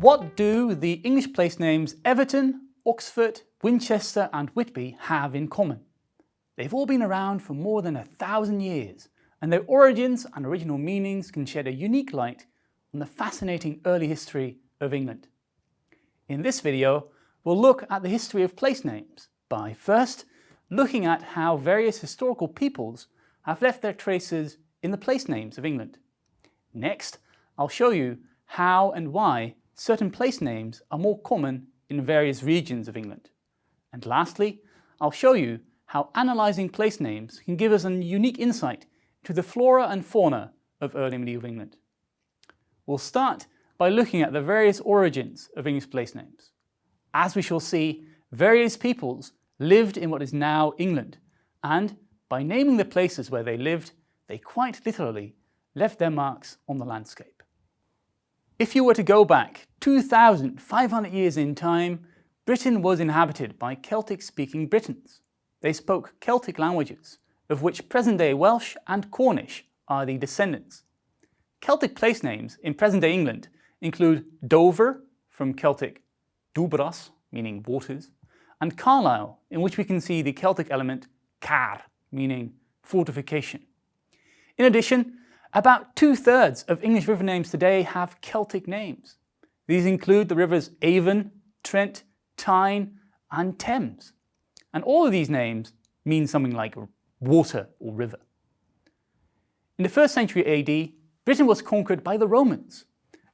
What do the English place names Everton, Oxford, Winchester and Whitby have in common? They've all been around for more than 1,000 years, and their origins and original meanings can shed a unique light on the fascinating early history of England. In this video, we'll look at the history of place names by first looking at how various historical peoples have left their traces in the place names of England. Next, I'll show you how and why certain place names are more common in various regions of England. And lastly, I'll show you how analysing place names can give us a unique insight into the flora and fauna of early medieval England. We'll start by looking at the various origins of English place names. As we shall see, various peoples lived in what is now England, and by naming the places where they lived, they quite literally left their marks on the landscape. If you were to go back 2,500 years in time, Britain was inhabited by Celtic-speaking Britons. They spoke Celtic languages, of which present-day Welsh and Cornish are the descendants. Celtic place names in present-day England include Dover, from Celtic Dubras, meaning waters, and Carlisle, in which we can see the Celtic element car, meaning fortification. In addition, about 2/3 of English river names today have Celtic names. These include the rivers Avon, Trent, Tyne and Thames. And all of these names mean something like water or river. In the 1st century AD, Britain was conquered by the Romans,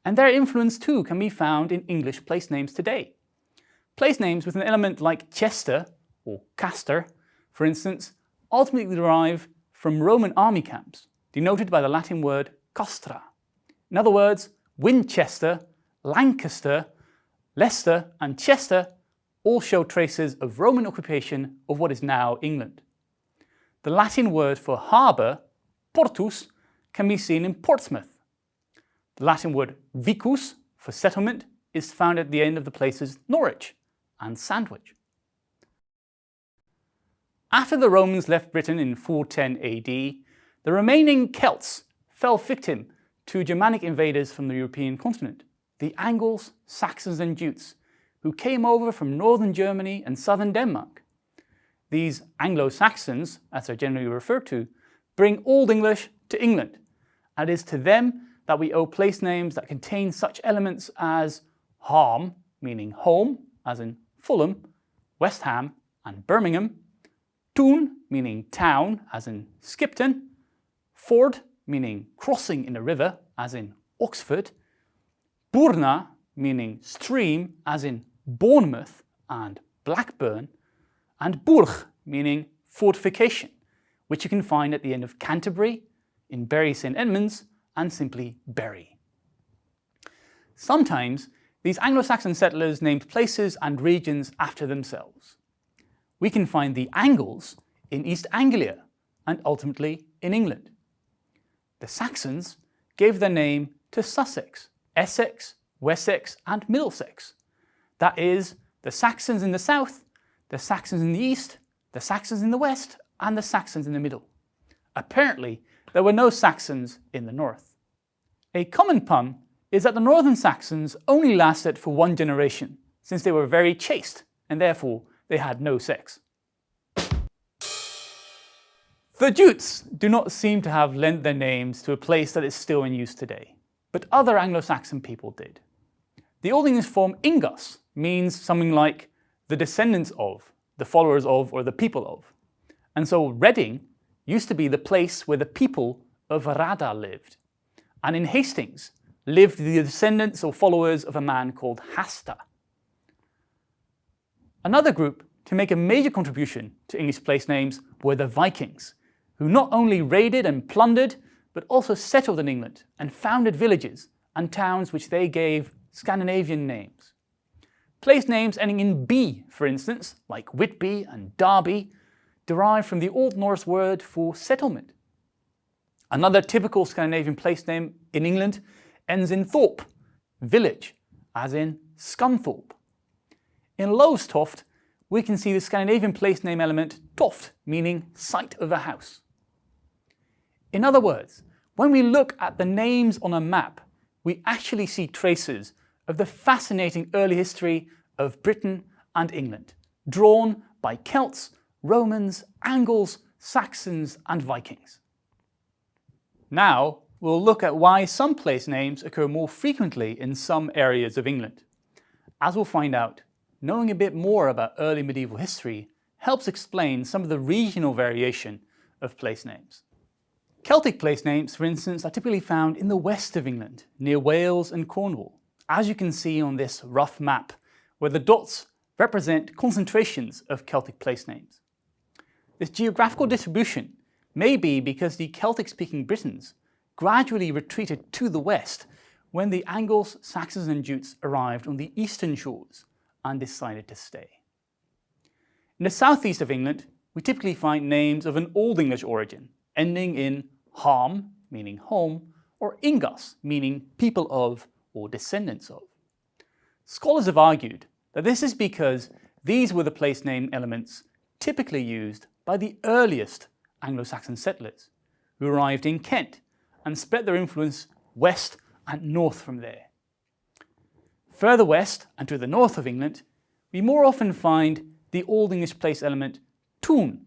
and their influence too can be found in English place names today. Place names with an element like Chester or Castor, for instance, ultimately derive from Roman army camps, denoted by the Latin word castra. In other words, Winchester, Lancaster, Leicester and Chester all show traces of Roman occupation of what is now England. The Latin word for harbour, portus, can be seen in Portsmouth. The Latin word vicus for settlement is found at the end of the places Norwich and Sandwich. After the Romans left Britain in 410 AD, the remaining Celts fell victim to Germanic invaders from the European continent, the Angles, Saxons and Jutes, who came over from northern Germany and southern Denmark. These Anglo-Saxons, as they're generally referred to, bring Old English to England, and it is to them that we owe place names that contain such elements as Ham, meaning home, as in Fulham, West Ham and Birmingham, Tun, meaning town, as in Skipton, Ford, meaning crossing in a river, as in Oxford, Burna, meaning stream, as in Bournemouth and Blackburn, and Burg, meaning fortification, which you can find at the end of Canterbury, in Bury St Edmunds, and simply Bury. Sometimes these Anglo-Saxon settlers named places and regions after themselves. We can find the Angles in East Anglia and ultimately in England. The Saxons gave their name to Sussex, Essex, Wessex and Middlesex. That is, the Saxons in the south, the Saxons in the east, the Saxons in the west and the Saxons in the middle. Apparently, there were no Saxons in the north. A common pun is that the northern Saxons only lasted for one generation, since they were very chaste and therefore they had no sex. The Jutes do not seem to have lent their names to a place that is still in use today, but other Anglo-Saxon people did. The Old English form Ingus means something like the descendants of, the followers of, or the people of. And so Reading used to be the place where the people of Rada lived. And in Hastings lived the descendants or followers of a man called Hasta. Another group to make a major contribution to English place names were the Vikings, who not only raided and plundered, but also settled in England and founded villages and towns which they gave Scandinavian names. Place names ending in B, for instance, like Whitby and Derby, derive from the Old Norse word for settlement. Another typical Scandinavian place name in England ends in Thorpe, village, as in Scunthorpe. In Lowestoft, we can see the Scandinavian place name element toft, meaning site of a house. In other words, when we look at the names on a map, we actually see traces of the fascinating early history of Britain and England, drawn by Celts, Romans, Angles, Saxons and Vikings. Now we'll look at why some place names occur more frequently in some areas of England. As we'll find out, knowing a bit more about early medieval history helps explain some of the regional variation of place names. Celtic place names, for instance, are typically found in the west of England, near Wales and Cornwall, as you can see on this rough map, where the dots represent concentrations of Celtic place names. This geographical distribution may be because the Celtic-speaking Britons gradually retreated to the west when the Angles, Saxons and Jutes arrived on the eastern shores and decided to stay. In the southeast of England, we typically find names of an Old English origin, ending in ham, meaning home, or ingas, meaning people of or descendants of. Scholars have argued that this is because these were the place name elements typically used by the earliest Anglo-Saxon settlers, who arrived in Kent and spread their influence west and north from there. Further west and to the north of England, we more often find the Old English place element tún,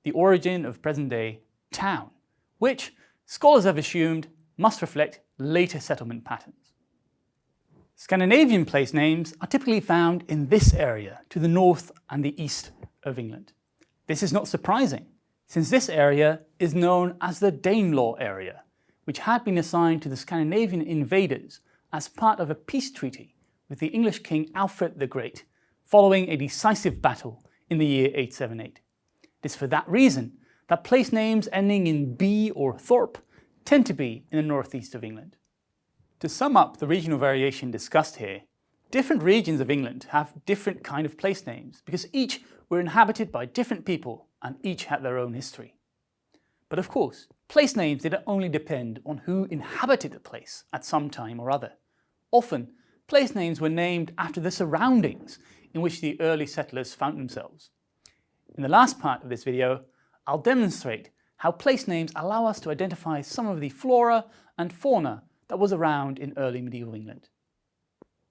the origin of present-day town, which scholars have assumed must reflect later settlement patterns. Scandinavian place names are typically found in this area to the north and the east of England. This is not surprising, since this area is known as the Danelaw area, which had been assigned to the Scandinavian invaders as part of a peace treaty with the English king Alfred the Great, following a decisive battle in the year 878. It is for that reason that place names ending in B or Thorpe tend to be in the northeast of England. To sum up the regional variation discussed here, different regions of England have different kind of place names because each were inhabited by different people and each had their own history. But of course, place names didn't only depend on who inhabited a place at some time or other. Often, place names were named after the surroundings in which the early settlers found themselves. In the last part of this video, I'll demonstrate how place names allow us to identify some of the flora and fauna that was around in early medieval England.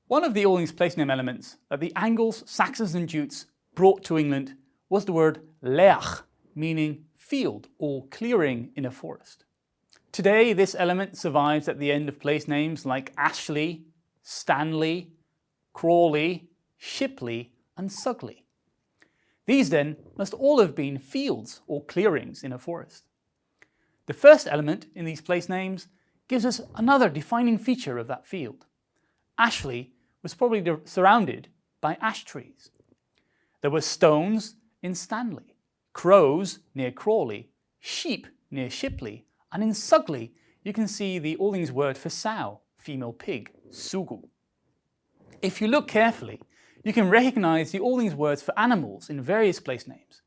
One of the Old English place name elements that the Angles, Saxons and Jutes brought to England was the word leach, meaning field or clearing in a forest. Today, this element survives at the end of place names like Ashley, Stanley, Crawley, Shipley and Sugley. These then must all have been fields or clearings in a forest. The first element in these place names gives us another defining feature of that field. Ashley was probably surrounded by ash trees. There were stones in Stanley, crows near Crawley, sheep near Shipley, and in Sugley you can see the Old English word for sow, female pig, sugu. If you look carefully, you can recognise the Old English words for animals in various place names,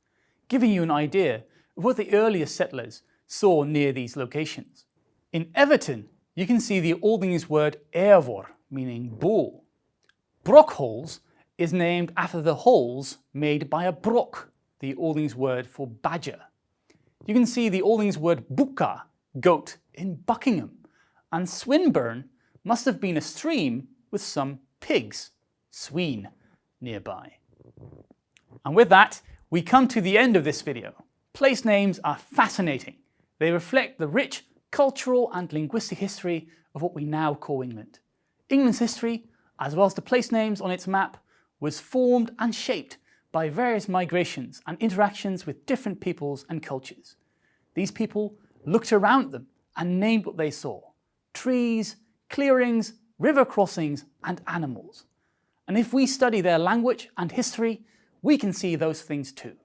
giving you an idea of what the earliest settlers saw near these locations. In Everton, you can see the Old English word eavor, meaning bull. Brockholes is named after the holes made by a brock, the Old English word for badger. You can see the Old English word bucca, goat, in Buckingham, and Swinburne must have been a stream with some pigs, swine, nearby. And with that, we come to the end of this video. Place names are fascinating. They reflect the rich cultural and linguistic history of what we now call England. England's history, as well as the place names on its map, was formed and shaped by various migrations and interactions with different peoples and cultures. These people looked around them and named what they saw: trees, clearings, river crossings, and animals. And if we study their language and history, we can see those things too.